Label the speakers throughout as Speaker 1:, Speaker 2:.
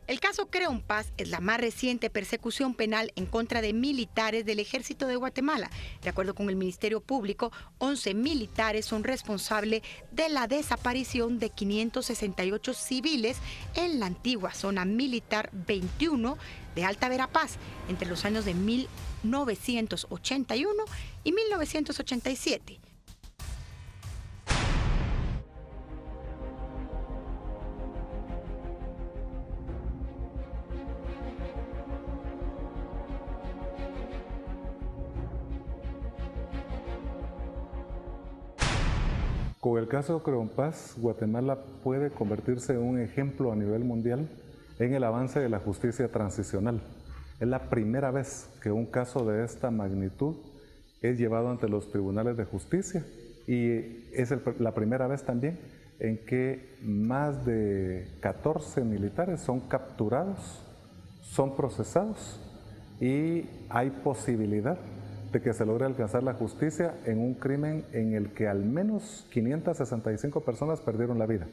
Speaker 1: El caso Creonpaz es la más reciente persecución penal en contra de militares del Ejército de Guatemala. De acuerdo con el Ministerio Público, 11 militares son responsables de la desaparición de 568 civiles en la antigua zona militar 21 de Alta Verapaz entre los años de 1981 y 1987.
Speaker 2: Con el caso Creonpaz, Guatemala puede convertirse en un ejemplo a nivel mundial en el avance de la justicia transicional. Es la primera vez que un caso de esta magnitud es llevado ante los tribunales de justicia y es la primera vez también en que más de 14 militares son capturados, son procesados y hay posibilidad de que se logre alcanzar la justicia en un crimen en el que al menos 565 personas perdieron la vida.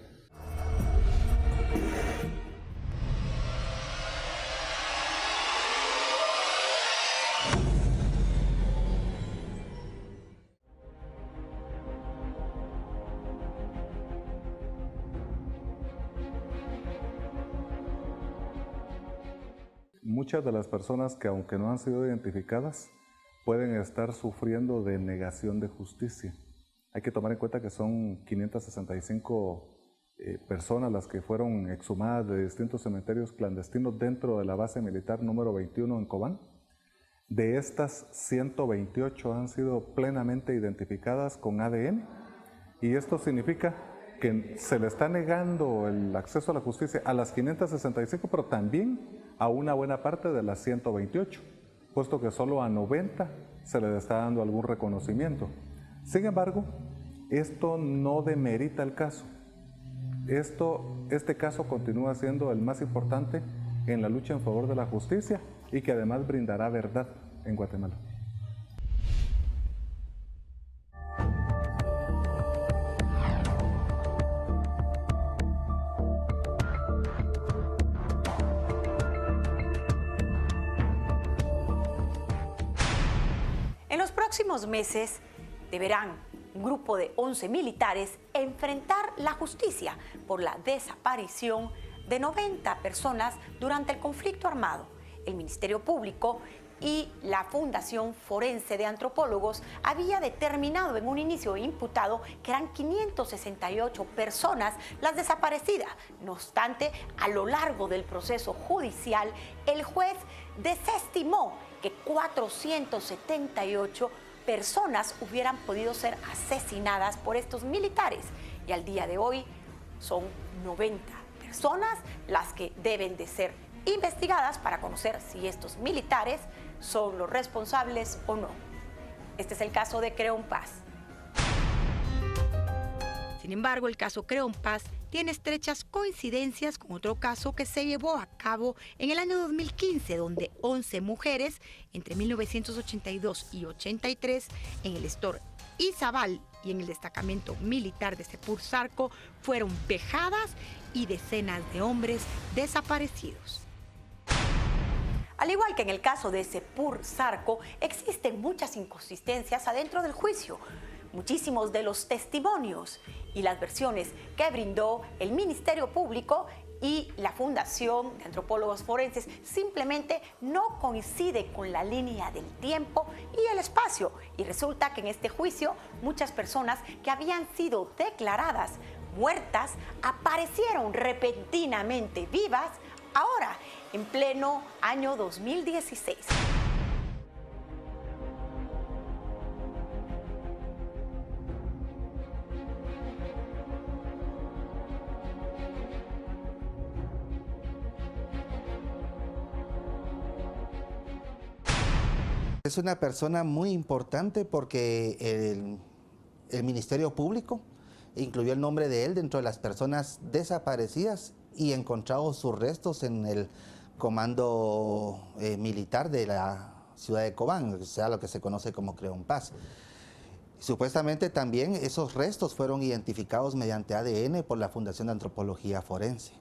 Speaker 2: Muchas de las personas que, aunque no han sido identificadas, pueden estar sufriendo de negación de justicia. Hay que tomar en cuenta que son 565 personas las que fueron exhumadas de distintos cementerios clandestinos dentro de la base militar número 21 en Cobán. De estas, 128 han sido plenamente identificadas con ADN y esto significa que se le está negando el acceso a la justicia a las 565, pero también a una buena parte de las 128. Puesto que solo a 90 se les está dando algún reconocimiento. Sin embargo, esto no demerita el caso. Este caso continúa siendo el más importante en la lucha en favor de la justicia y que además brindará verdad en Guatemala.
Speaker 1: En los próximos meses deberán un grupo de 11 militares enfrentar la justicia por la desaparición de 90 personas durante el conflicto armado. El Ministerio Público y la Fundación Forense de Antropólogos había determinado en un inicio imputado que eran 568 personas las desaparecidas. No obstante, a lo largo del proceso judicial, el juez desestimó que 478 personas hubieran podido ser asesinadas por estos militares y al día de hoy son 90 personas las que deben de ser investigadas para conocer si estos militares son los responsables o no. Este es el caso de Creonpaz. Sin embargo, el caso Creonpaz tiene estrechas coincidencias con otro caso que se llevó a cabo en el año 2015, donde 11 mujeres entre 1982 y 83 en el Estor Izabal y en el destacamento militar de Sepur Zarco fueron vejadas y decenas de hombres desaparecidos. Al igual que en el caso de Sepur Zarco, existen muchas inconsistencias adentro del juicio. Muchísimos de los testimonios y las versiones que brindó el Ministerio Público y la Fundación de Antropólogos Forenses simplemente no coincide con la línea del tiempo y el espacio. Y resulta que en este juicio muchas personas que habían sido declaradas muertas aparecieron repentinamente vivas ahora, en pleno año 2016.
Speaker 3: Es una persona muy importante porque el Ministerio Público incluyó el nombre de él dentro de las personas desaparecidas y encontrado sus restos en el comando militar de la ciudad de Cobán, o sea, lo que se conoce como Creonpaz. Supuestamente también esos restos fueron identificados mediante ADN por la Fundación de Antropología Forense.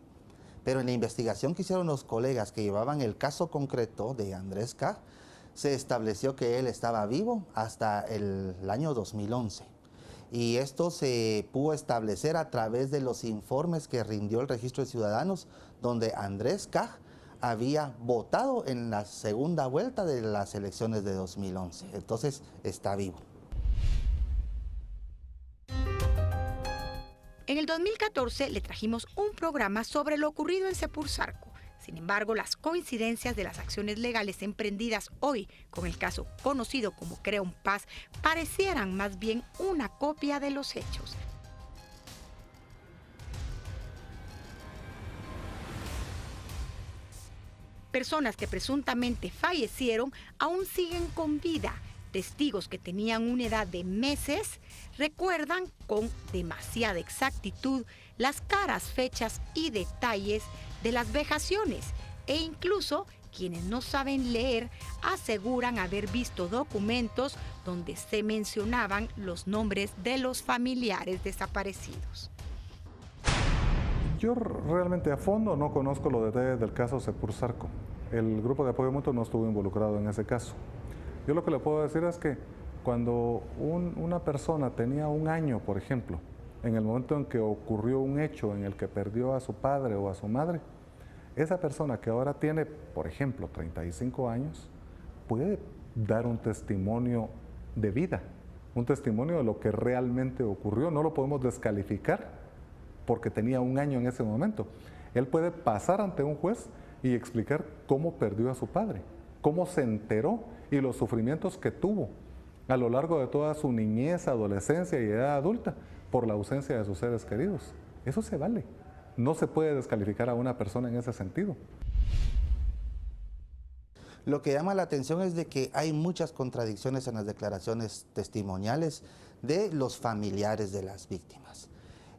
Speaker 3: Pero en la investigación que hicieron los colegas que llevaban el caso concreto de Andrés K., se estableció que él estaba vivo hasta el año 2011. Y esto se pudo establecer a través de los informes que rindió el Registro de Ciudadanos, donde Andrés K. había votado en la segunda vuelta de las elecciones de 2011. Entonces, está vivo.
Speaker 1: En el 2014 le trajimos un programa sobre lo ocurrido en Sepursarco. Sin embargo, las coincidencias de las acciones legales emprendidas hoy con el caso conocido como Crea un Paz parecieran más bien una copia de los hechos. Personas que presuntamente fallecieron aún siguen con vida. Testigos que tenían una edad de meses recuerdan con demasiada exactitud las caras, fechas y detalles de las vejaciones, e incluso quienes no saben leer aseguran haber visto documentos donde se mencionaban los nombres de los familiares desaparecidos.
Speaker 2: Yo realmente a fondo no conozco los detalles del caso Sepursarco. El grupo de apoyo mutuo no estuvo involucrado en ese caso. Yo lo que le puedo decir es que cuando una persona tenía un año, por ejemplo, en el momento en que ocurrió un hecho en el que perdió a su padre o a su madre, esa persona que ahora tiene, por ejemplo, 35 años, puede dar un testimonio de vida, un testimonio de lo que realmente ocurrió. No lo podemos descalificar porque tenía un año en ese momento. Él puede pasar ante un juez y explicar cómo perdió a su padre, cómo se enteró y los sufrimientos que tuvo a lo largo de toda su niñez, adolescencia y edad adulta por la ausencia de sus seres queridos. Eso se vale. No se puede descalificar a una persona en ese sentido.
Speaker 3: Lo que llama la atención es de que hay muchas contradicciones en las declaraciones testimoniales de los familiares de las víctimas.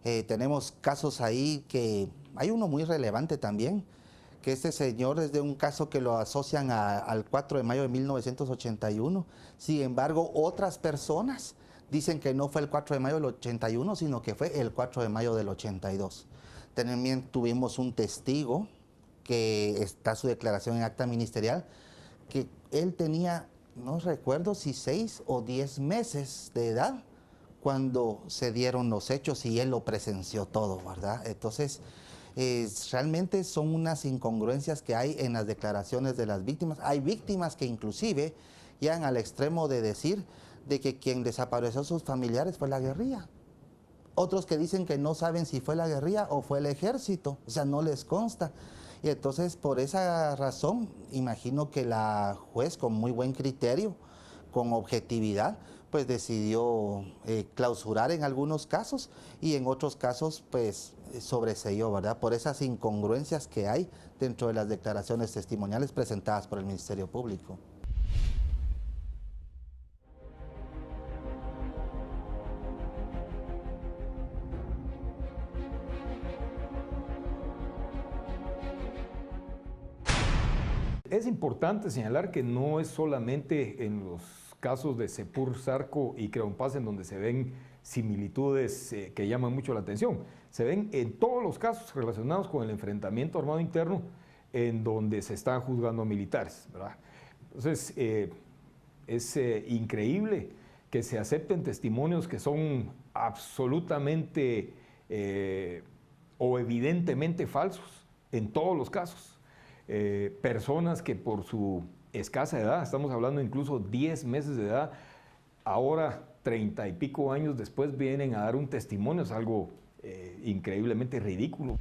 Speaker 3: Tenemos casos ahí que hay uno muy relevante también, que este señor es de un caso que lo asocian al 4 de mayo de 1981. Sin embargo, otras personas dicen que no fue el 4 de mayo del 81, sino que fue el 4 de mayo del 82. También tuvimos un testigo, que está su declaración en acta ministerial, que él tenía, no recuerdo si 6 o 10 meses de edad cuando se dieron los hechos y él lo presenció todo, ¿verdad? Entonces, realmente son unas incongruencias que hay en las declaraciones de las víctimas. Hay víctimas que inclusive llegan al extremo de decir de que quien desapareció a sus familiares fue la guerrilla. Otros que dicen que no saben si fue la guerrilla o fue el ejército, o sea, no les consta. Y entonces, por esa razón, imagino que la juez, con muy buen criterio, con objetividad, pues decidió clausurar en algunos casos y en otros casos, pues sobreseyó, ¿verdad? Por esas incongruencias que hay dentro de las declaraciones testimoniales presentadas por el Ministerio Público.
Speaker 4: Es importante señalar que no es solamente en los casos de Sepursarco y Crea un Paz en donde se ven similitudes que llaman mucho la atención. Se ven en todos los casos relacionados con el enfrentamiento armado interno en donde se están juzgando a militares, ¿verdad? Entonces, es increíble que se acepten testimonios que son absolutamente o evidentemente falsos en todos los casos. Personas que por su escasa edad, estamos hablando incluso 10 meses de edad, ahora 30 y pico años después vienen a dar un testimonio, es algo increíblemente ridículo.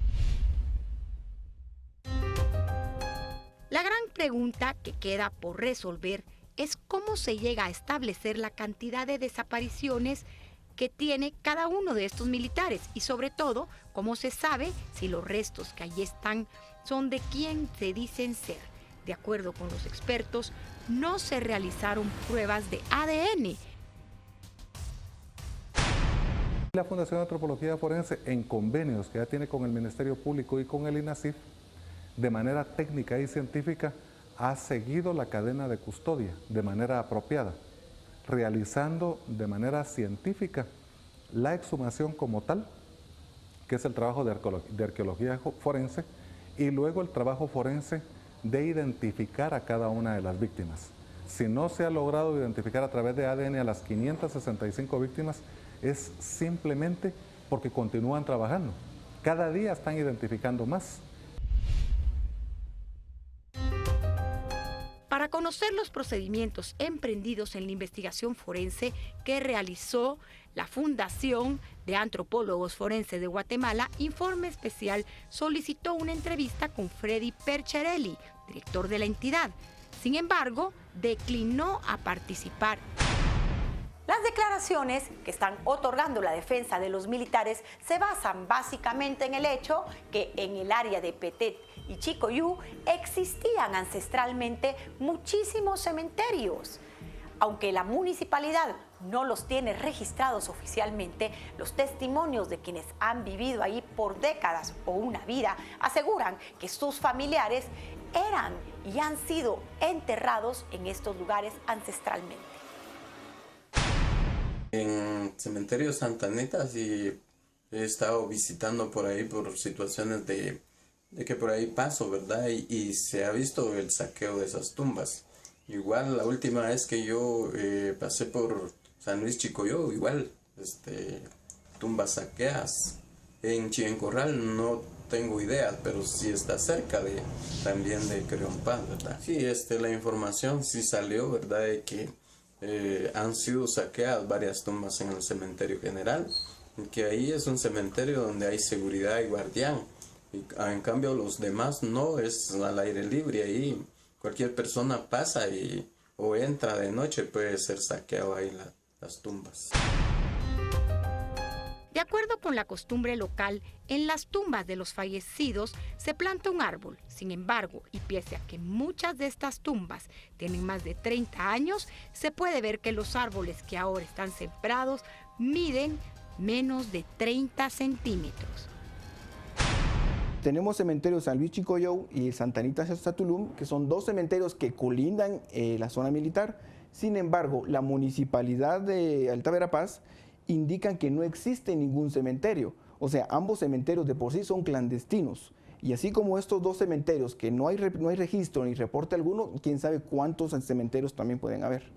Speaker 1: La gran pregunta que queda por resolver es cómo se llega a establecer la cantidad de desapariciones que tiene cada uno de estos militares y sobre todo, cómo se sabe si los restos que allí están son de quien se dicen ser. De acuerdo con los expertos, no se realizaron pruebas de ADN.
Speaker 2: La Fundación de Antropología Forense, en convenios que ya tiene con el Ministerio Público y con el INASIF, de manera técnica y científica, ha seguido la cadena de custodia de manera apropiada, realizando de manera científica la exhumación como tal, que es el trabajo de arqueología forense, y luego el trabajo forense de identificar a cada una de las víctimas. Si no se ha logrado identificar a través de ADN a las 565 víctimas, es simplemente porque continúan trabajando. Cada día están identificando más.
Speaker 1: Para conocer los procedimientos emprendidos en la investigación forense que realizó la Fundación de Antropólogos Forenses de Guatemala, Informe Especial solicitó una entrevista con Freddy Percherelli, director de la entidad. Sin embargo, declinó a participar. Las declaraciones que están otorgando la defensa de los militares se basan básicamente en el hecho que en el área de Petén y Chicoyú existían ancestralmente muchísimos cementerios. Aunque la municipalidad no los tiene registrados oficialmente, los testimonios de quienes han vivido ahí por décadas o una vida aseguran que sus familiares eran y han sido enterrados en estos lugares ancestralmente.
Speaker 5: En Cementerio Santa Anita sí he estado visitando por ahí por situaciones de que por ahí paso, ¿verdad? Y se ha visto el saqueo de esas tumbas. Igual la última vez que yo pasé por San Luis Chicoyó, igual tumbas saqueadas. En Chivencorral no tengo idea, pero sí está cerca también de Creompás, ¿verdad? Sí, la información sí salió, ¿verdad? De que han sido saqueadas varias tumbas en el cementerio general, que ahí es un cementerio donde hay seguridad y guardián, y en cambio los demás no, es al aire libre, ahí cualquier persona pasa o entra de noche, puede ser saqueado ahí las tumbas.
Speaker 1: De acuerdo con la costumbre local, en las tumbas de los fallecidos se planta un árbol. Sin embargo, y pese a que muchas de estas tumbas tienen más de 30 años, se puede ver que los árboles que ahora están sembrados miden menos de 30 centímetros.
Speaker 6: Tenemos cementerios San Luis Chicoyó y Santa Anita Satulum, que son dos cementerios que colindan la zona militar. Sin embargo, la municipalidad de Alta Verapaz indican que no existe ningún cementerio. O sea, ambos cementerios de por sí son clandestinos. Y así como estos dos cementerios, que no hay registro ni reporte alguno, quién sabe cuántos cementerios también pueden haber.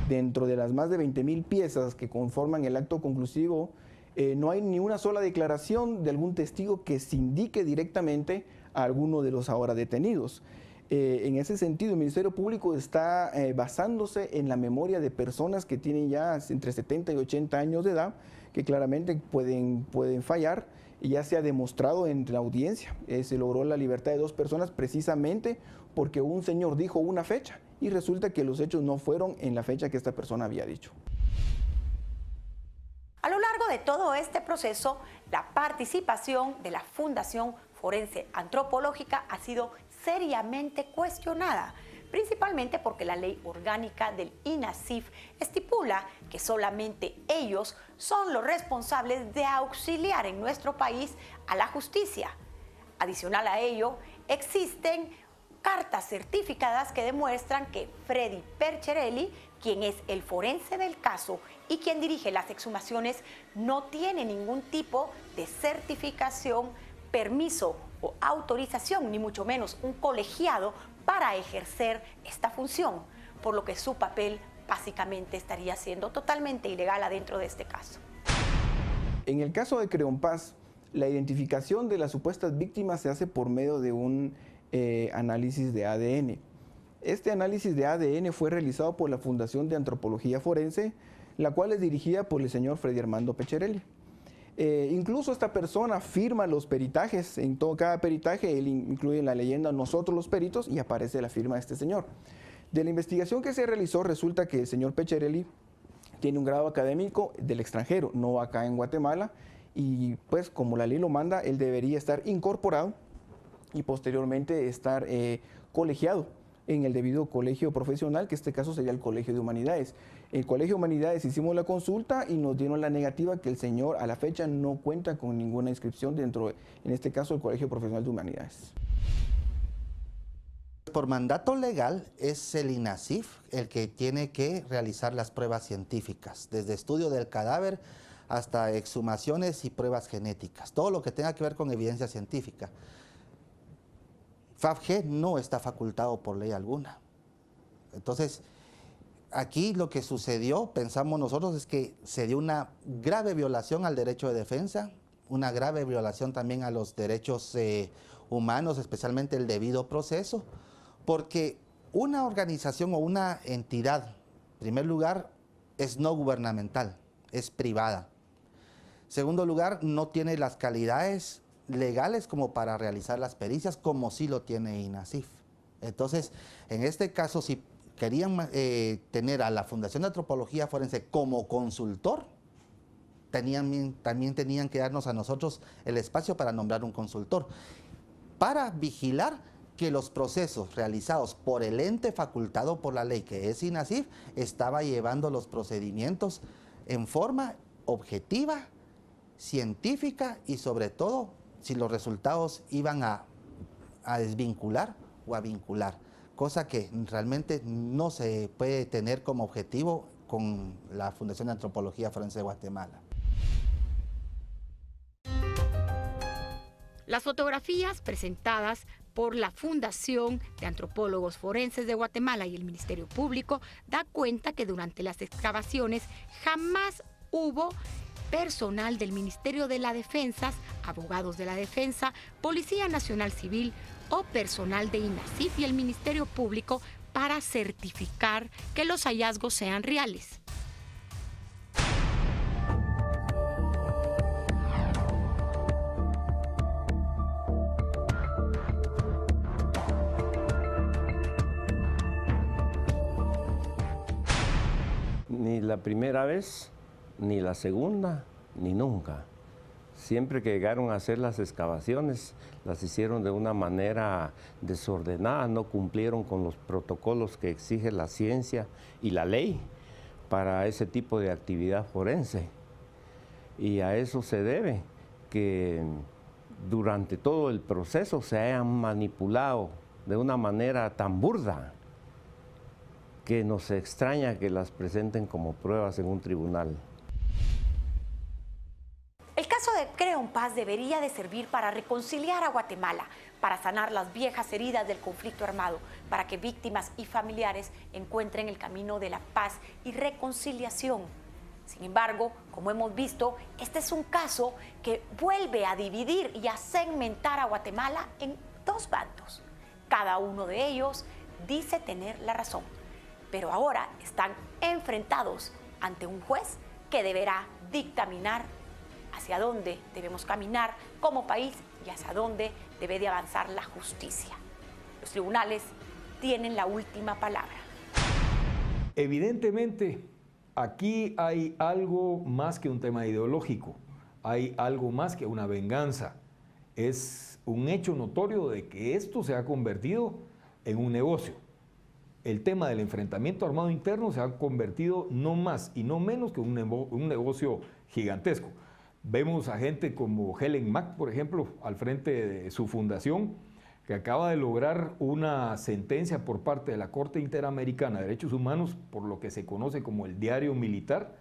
Speaker 6: Dentro de las más de 20.000 piezas que conforman el acto conclusivo, no hay ni una sola declaración de algún testigo que se indique directamente a alguno de los ahora detenidos. En ese sentido, el Ministerio Público está basándose en la memoria de personas que tienen ya entre 70 y 80 años de edad, que claramente pueden fallar, y ya se ha demostrado en la audiencia. Se logró la libertad de dos personas precisamente porque un señor dijo una fecha y resulta que los hechos no fueron en la fecha que esta persona había dicho.
Speaker 1: A lo largo de todo este proceso, la participación de la Fundación Forense Antropológica ha sido seriamente cuestionada, principalmente porque la ley orgánica del INASIF estipula que solamente ellos son los responsables de auxiliar en nuestro país a la justicia. Adicional a ello, existen cartas certificadas que demuestran que Freddy Percherelli, quien es el forense del caso y quien dirige las exhumaciones, no tiene ningún tipo de certificación, permiso o autorización, ni mucho menos un colegiado para ejercer esta función, por lo que su papel básicamente estaría siendo totalmente ilegal adentro de este caso.
Speaker 6: En el caso de Creompás, la identificación de las supuestas víctimas se hace por medio de un análisis de ADN. Este análisis de ADN fue realizado por la Fundación de Antropología Forense, la cual es dirigida por el señor Freddy Armando Percherelli. Incluso esta persona firma los peritajes. En cada peritaje él incluye en la leyenda "nosotros los peritos" y aparece la firma de este señor. De la investigación que se realizó resulta que el señor Percherelli tiene un grado académico del extranjero, no acá en Guatemala, y pues como la ley lo manda, él debería estar incorporado y posteriormente estar colegiado en el debido colegio profesional, que en este caso sería el Colegio de Humanidades. El Colegio de Humanidades hicimos la consulta y nos dieron la negativa que el señor a la fecha no cuenta con ninguna inscripción dentro, en este caso, el Colegio Profesional de Humanidades.
Speaker 3: Por mandato legal es el INASIF el que tiene que realizar las pruebas científicas, desde estudio del cadáver hasta exhumaciones y pruebas genéticas, todo lo que tenga que ver con evidencia científica. FAFG no está facultado por ley alguna. Entonces, aquí lo que sucedió, pensamos nosotros, es que se dio una grave violación al derecho de defensa, una grave violación también a los derechos humanos, especialmente el debido proceso, porque una organización o una entidad, en primer lugar, es no gubernamental, es privada. En segundo lugar, no tiene las calidades legales como para realizar las pericias, como sí lo tiene INASIF. Entonces, en este caso, si querían tener a la Fundación de Antropología Forense como consultor, también tenían que darnos a nosotros el espacio para nombrar un consultor, para vigilar que los procesos realizados por el ente facultado por la ley, que es INASIF, estaba llevando los procedimientos en forma objetiva, científica y sobre todo si los resultados iban a desvincular o a vincular, cosa que realmente no se puede tener como objetivo con la Fundación de Antropología Forense de Guatemala.
Speaker 1: Las fotografías presentadas por la Fundación de Antropólogos Forenses de Guatemala y el Ministerio Público da cuenta que durante las excavaciones jamás hubo personal del Ministerio de la Defensa, abogados de la Defensa, Policía Nacional Civil o personal de INASIF y el Ministerio Público para certificar que los hallazgos sean reales.
Speaker 7: Ni la primera vez, ni la segunda, ni nunca. Siempre que llegaron a hacer las excavaciones, las hicieron de una manera desordenada, no cumplieron con los protocolos que exige la ciencia y la ley para ese tipo de actividad forense. Y a eso se debe que durante todo el proceso se hayan manipulado de una manera tan burda que nos extraña que las presenten como pruebas en un tribunal.
Speaker 1: El caso de Creo en Paz debería de servir para reconciliar a Guatemala, para sanar las viejas heridas del conflicto armado, para que víctimas y familiares encuentren el camino de la paz y reconciliación. Sin embargo, como hemos visto, este es un caso que vuelve a dividir y a segmentar a Guatemala en dos bandos. Cada uno de ellos dice tener la razón, pero ahora están enfrentados ante un juez que deberá dictaminar hacia dónde debemos caminar como país y hacia dónde debe de avanzar la justicia. Los tribunales tienen la última palabra.
Speaker 4: Evidentemente, aquí hay algo más que un tema ideológico, hay algo más que una venganza. Es un hecho notorio de que esto se ha convertido en un negocio. El tema del enfrentamiento armado interno se ha convertido no más y no menos que un negocio gigantesco. Vemos a gente como Helen Mack, por ejemplo, al frente de su fundación, que acaba de lograr una sentencia por parte de la Corte Interamericana de Derechos Humanos por lo que se conoce como el diario militar,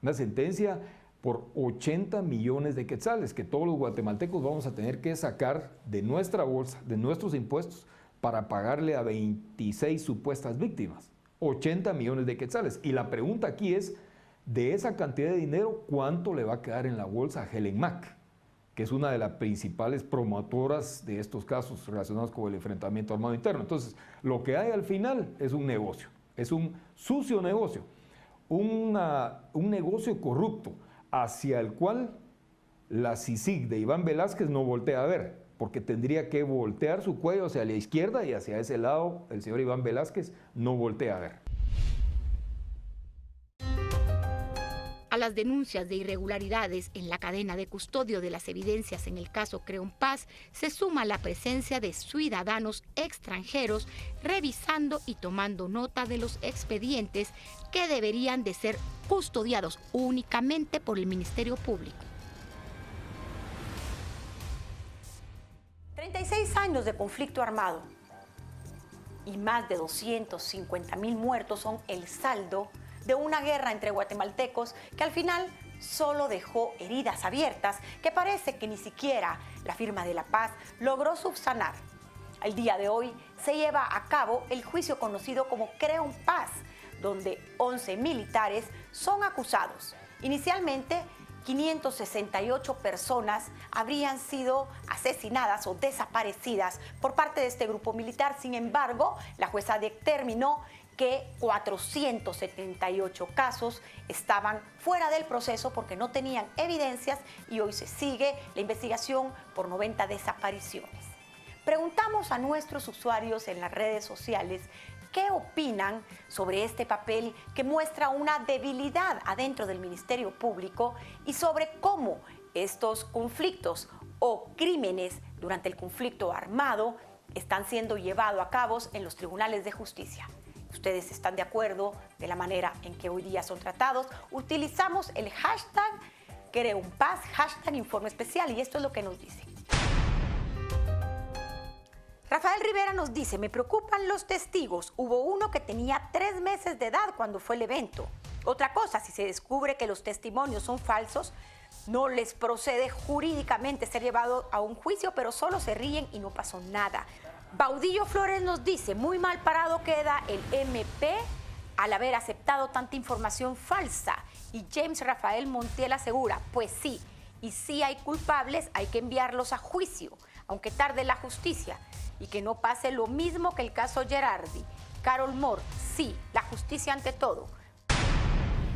Speaker 4: una sentencia por 80 millones de quetzales que todos los guatemaltecos vamos a tener que sacar de nuestra bolsa, de nuestros impuestos, para pagarle a 26 supuestas víctimas. 80 millones de quetzales. Y la pregunta aquí es, de esa cantidad de dinero, ¿cuánto le va a quedar en la bolsa a Helen Mack, que es una de las principales promotoras de estos casos relacionados con el enfrentamiento armado interno? Entonces, lo que hay al final es un negocio, es un sucio negocio, un negocio corrupto hacia el cual la CICIG de Iván Velázquez no voltea a ver, porque tendría que voltear su cuello hacia la izquierda y hacia ese lado el señor Iván Velázquez no voltea a ver.
Speaker 1: A las denuncias de irregularidades en la cadena de custodio de las evidencias en el caso Creo en Paz se suma la presencia de ciudadanos extranjeros revisando y tomando nota de los expedientes que deberían de ser custodiados únicamente por el Ministerio Público. 36 años de conflicto armado. y más de 250.000 muertos son el saldo de una guerra entre guatemaltecos que al final solo dejó heridas abiertas que parece que ni siquiera la firma de la paz logró subsanar. El día de hoy se lleva a cabo el juicio conocido como Creo en Paz, donde 11 militares son acusados. Inicialmente, 568 personas habrían sido asesinadas o desaparecidas por parte de este grupo militar. Sin embargo, la jueza determinó que 478 casos estaban fuera del proceso porque no tenían evidencias y hoy se sigue la investigación por 90 desapariciones. Preguntamos a nuestros usuarios en las redes sociales qué opinan sobre este papel que muestra una debilidad adentro del Ministerio Público y sobre cómo estos conflictos o crímenes durante el conflicto armado están siendo llevados a cabo en los tribunales de justicia. ¿Ustedes están de acuerdo de la manera en que hoy día son tratados? Utilizamos el hashtag Creo en Paz, hashtag Informe Especial, y esto es lo que nos dicen. Rafael Rivera nos dice, me preocupan los testigos. Hubo uno que tenía 3 meses de edad cuando fue el evento. Otra cosa, si se descubre que los testimonios son falsos, no les procede jurídicamente ser llevado a un juicio, pero solo se ríen y no pasó nada. Baudillo Flores nos dice, muy mal parado queda el MP al haber aceptado tanta información falsa. Y James Rafael Montiel asegura, pues sí, y si hay culpables, hay que enviarlos a juicio, aunque tarde la justicia, y que no pase lo mismo que el caso Gerardi. Carol Moore, sí, la justicia ante todo.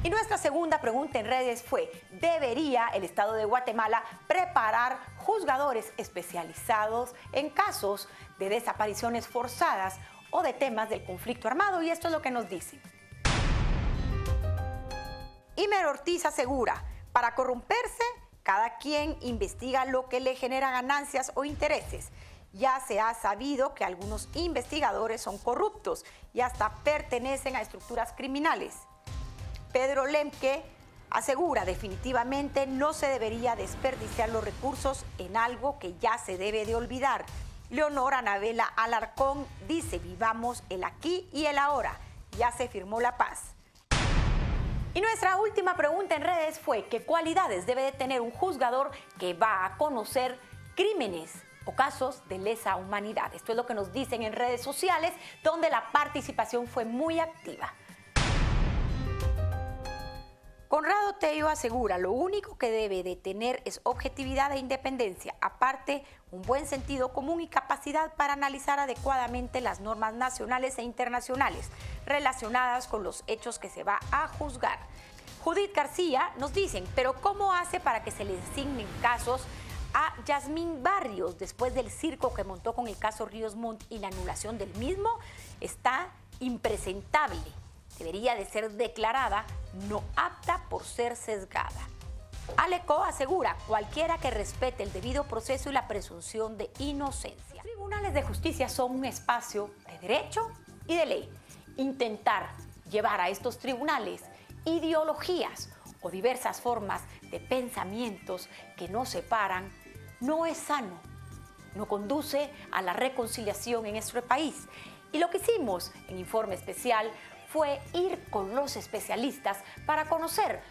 Speaker 1: Y nuestra segunda pregunta en redes fue, ¿debería el Estado de Guatemala preparar juzgadores especializados en casos de desapariciones forzadas o de temas del conflicto armado? Y esto es lo que nos dicen. Imer Ortiz asegura, para corromperse, cada quien investiga lo que le genera ganancias o intereses. Ya se ha sabido que algunos investigadores son corruptos y hasta pertenecen a estructuras criminales. Pedro Lemke asegura, definitivamente no se debería desperdiciar los recursos en algo que ya se debe de olvidar. Leonor Anabela Alarcón dice, vivamos el aquí y el ahora. Ya se firmó la paz. Y nuestra última pregunta en redes fue, ¿qué cualidades debe de tener un juzgador que va a conocer crímenes o casos de lesa humanidad? Esto es lo que nos dicen en redes sociales, donde la participación fue muy activa. Conrado Tello asegura, lo único que debe de tener es objetividad e independencia, aparte un buen sentido común y capacidad para analizar adecuadamente las normas nacionales e internacionales relacionadas con los hechos que se va a juzgar. Judith García nos dicen, pero ¿cómo hace para que se le designen casos a Yasmín Barrios después del circo que montó con el caso Ríos Montt y la anulación del mismo? Está impresentable. Debería de ser declarada no apta por ser sesgada. Aleco asegura, cualquiera que respete el debido proceso y la presunción de inocencia. Los tribunales de justicia son un espacio de derecho y de ley. Intentar llevar a estos tribunales ideologías o diversas formas de pensamientos que nos separan no es sano, no conduce a la reconciliación en nuestro país. Y lo que hicimos en Informe Especial fue ir con los especialistas para conocer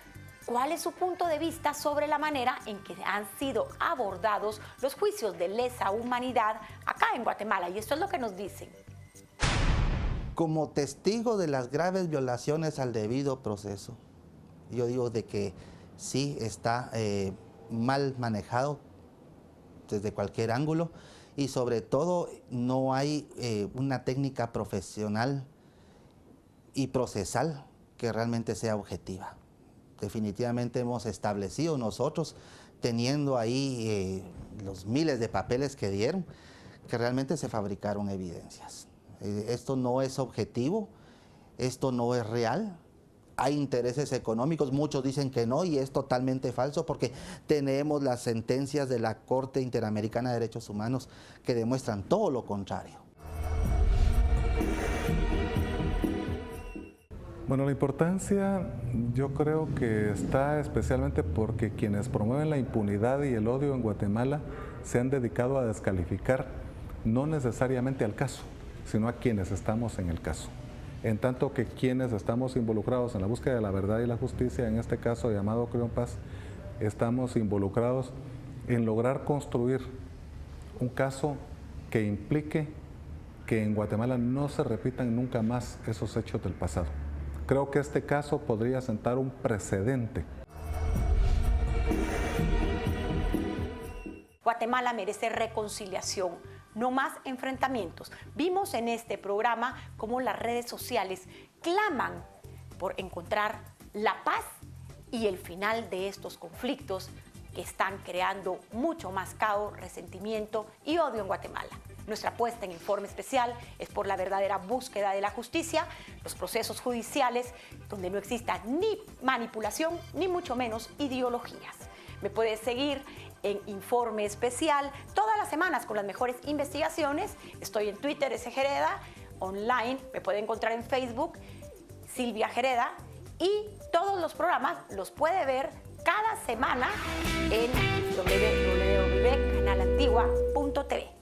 Speaker 1: cuál es su punto de vista sobre la manera en que han sido abordados los juicios de lesa humanidad acá en Guatemala. Y esto es lo que nos dicen.
Speaker 3: Como testigo de las graves violaciones al debido proceso, yo digo de que sí está mal manejado desde cualquier ángulo y sobre todo no hay una técnica profesional y procesal que realmente sea objetiva. Definitivamente hemos establecido nosotros, teniendo ahí los miles de papeles que dieron, que realmente se fabricaron evidencias. Esto no es objetivo, esto no es real. Hay intereses económicos, muchos dicen que no, y es totalmente falso porque tenemos las sentencias de la Corte Interamericana de Derechos Humanos que demuestran todo lo contrario.
Speaker 2: Bueno, la importancia yo creo que está especialmente porque quienes promueven la impunidad y el odio en Guatemala se han dedicado a descalificar no necesariamente al caso, sino a quienes estamos en el caso. En tanto que quienes estamos involucrados en la búsqueda de la verdad y la justicia, en este caso llamado Creo en Paz, estamos involucrados en lograr construir un caso que implique que en Guatemala no se repitan nunca más esos hechos del pasado. Creo que este caso podría sentar un precedente.
Speaker 1: Guatemala merece reconciliación, no más enfrentamientos. Vimos en este programa cómo las redes sociales claman por encontrar la paz y el final de estos conflictos que están creando mucho más caos, resentimiento y odio en Guatemala. Nuestra apuesta en Informe Especial es por la verdadera búsqueda de la justicia, los procesos judiciales donde no exista ni manipulación ni mucho menos ideologías. Me puedes seguir en Informe Especial todas las semanas con las mejores investigaciones. Estoy en Twitter, Jereda, online, me puede encontrar en Facebook, Silvia Jereda, y todos los programas los puede ver cada semana en www.canalantigua.com.